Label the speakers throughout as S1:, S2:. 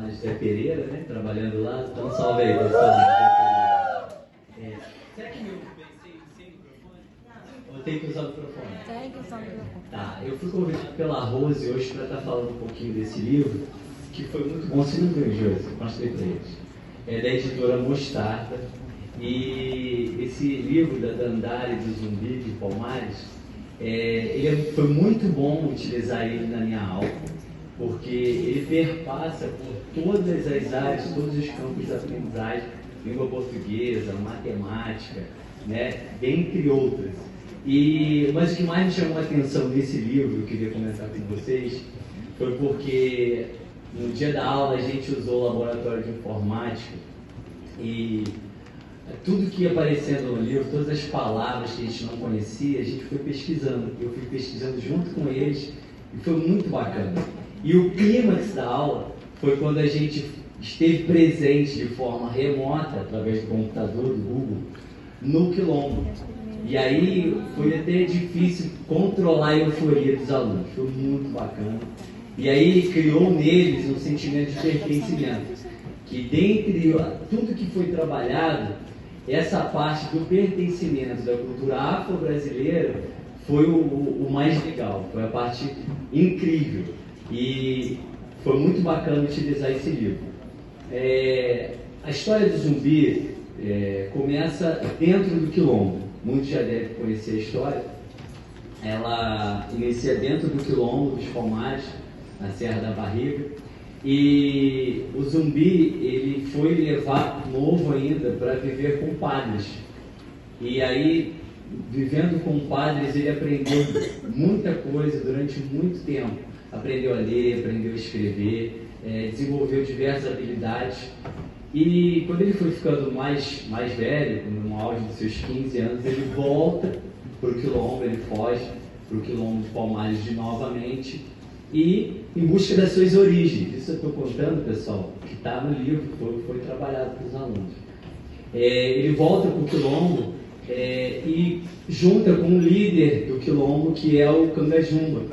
S1: Palmares Zé Pereira, né? Trabalhando lá. Então, salve aí, pessoal. Será que eu pensei sem microfone? Ou tem que usar o microfone?
S2: Tem que usar o microfone.
S1: Tá, eu fui convidado pela Rose hoje para estar falando um pouquinho desse livro, que foi muito bom. Você não viu, Josi? Mostrei para eles. É da editora Mostarda. E esse livro da Dandara e do Zumbi de Palmares, foi muito bom utilizar ele na minha aula, porque ele perpassa por todas as áreas, todos os campos da aprendizagem, língua portuguesa, matemática, né, dentre outras. Mas o que mais me chamou a atenção nesse livro, eu queria comentar com vocês, foi porque no dia da aula a gente usou o laboratório de informática e tudo que ia aparecendo no livro, todas as palavras que a gente não conhecia, a gente foi pesquisando. Eu fui pesquisando junto com eles e foi muito bacana. E o clímax da aula foi quando a gente esteve presente de forma remota, através do computador, do Google, no Quilombo. E aí foi até difícil controlar a euforia dos alunos. Foi muito bacana. E aí criou neles um sentimento de pertencimento. Que dentre tudo que foi trabalhado, essa parte do pertencimento da cultura afro-brasileira foi o mais legal, foi a parte incrível. E foi muito bacana utilizar esse livro. A história do Zumbi começa dentro do Quilombo. Muitos já devem conhecer a história. Ela inicia dentro do Quilombo dos Palmares, na Serra da Barriga. E o Zumbi, ele foi levado novo ainda para viver com padres. E aí, vivendo com padres, ele aprendeu muita coisa durante muito tempo. Aprendeu a ler, aprendeu a escrever, desenvolveu diversas habilidades. E quando ele foi ficando mais velho, no auge dos seus 15 anos, ele volta para o Quilombo, ele foge para o Quilombo de Palmares novamente, e em busca das suas origens. Isso eu estou contando, pessoal, que está no livro, foi trabalhado para os alunos. Ele volta para o Quilombo e junta com o líder do Quilombo, que é o Cangajumba,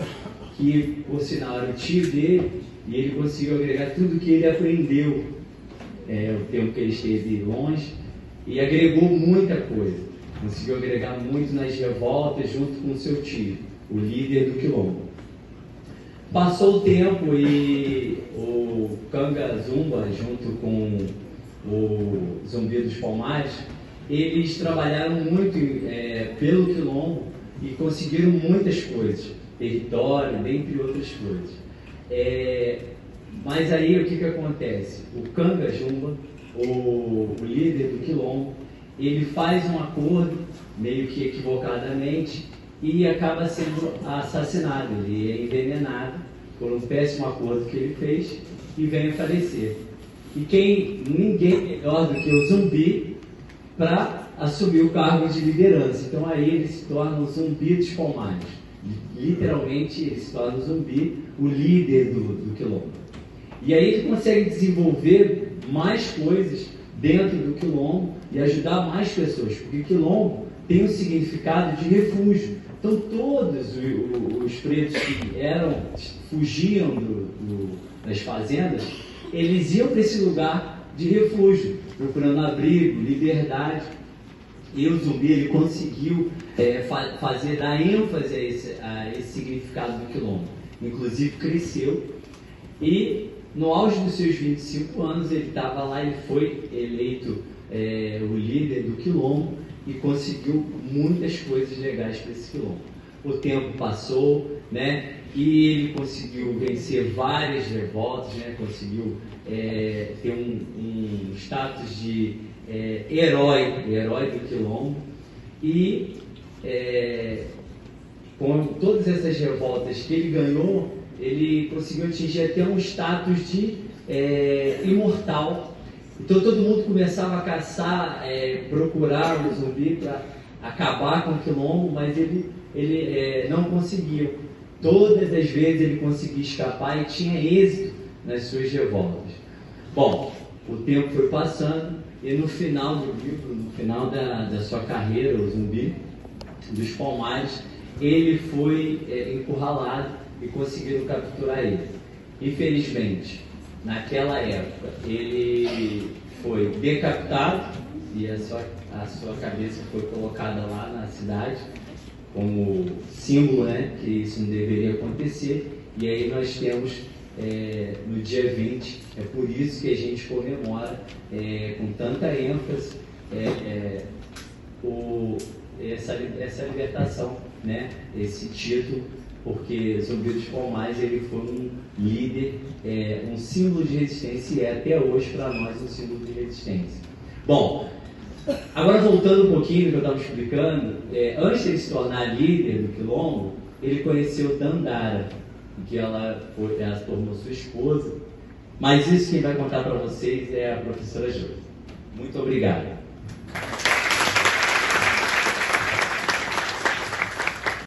S1: que, por sinal, era o tio dele, e ele conseguiu agregar tudo que ele aprendeu, o tempo que ele esteve longe, e agregou muita coisa. Conseguiu agregar muito nas revoltas junto com o seu tio, o líder do Quilombo. Passou o tempo e o Cangajumba, junto com o Zumbi dos Palmares, eles trabalharam muito pelo Quilombo e conseguiram muitas coisas, território, dentre outras coisas. Mas aí o que acontece? O Cangajumba, o líder do Quilombo, ele faz um acordo, meio que equivocadamente, e acaba sendo assassinado. Ele é envenenado por um péssimo acordo que ele fez e vem a falecer. E ninguém melhor do que o Zumbi para assumir o cargo de liderança. Então aí ele se torna o Zumbi dos Palmares. Literalmente ele se torna o Zumbi, o líder do Quilombo. E aí ele consegue desenvolver mais coisas dentro do Quilombo e ajudar mais pessoas, porque Quilombo tem um significado de refúgio. Então todos os pretos que fugiam das fazendas, eles iam para esse lugar de refúgio, procurando abrigo, liberdade. E o Zumbi, ele conseguiu dar ênfase a esse significado do Quilombo. Inclusive cresceu e no auge dos seus 25 anos ele estava lá e foi eleito o líder do Quilombo e conseguiu muitas coisas legais para esse Quilombo. O tempo passou, né? E ele conseguiu vencer várias revoltas, né? Conseguiu ter um status de herói do Quilombo. E com todas essas revoltas que ele ganhou, ele conseguiu atingir até um status de imortal. Então todo mundo começava a caçar, procurar o Zumbi para acabar com o Quilombo, mas ele não conseguiu. Todas as vezes ele conseguia escapar e tinha êxito nas suas revoltas. Bom, o tempo foi passando e no final do livro, no final da sua carreira, o Zumbi dos Palmares, ele foi encurralado e conseguiram capturar ele. Infelizmente, naquela época, ele foi decapitado e a sua cabeça foi colocada lá na cidade como símbolo, né, que isso não deveria acontecer. E aí nós temos no dia 20, é por isso que a gente comemora com tanta ênfase essa libertação, né, esse título, porque Zumbi dos Palmares ele foi um líder, um símbolo de resistência, e é até hoje para nós um símbolo de resistência. Bom, agora voltando um pouquinho do que eu estava explicando, antes de ele se tornar líder do Quilombo, ele conheceu Dandara, que ela se tornou sua esposa, mas isso quem vai contar para vocês é a professora Jô. Muito obrigado.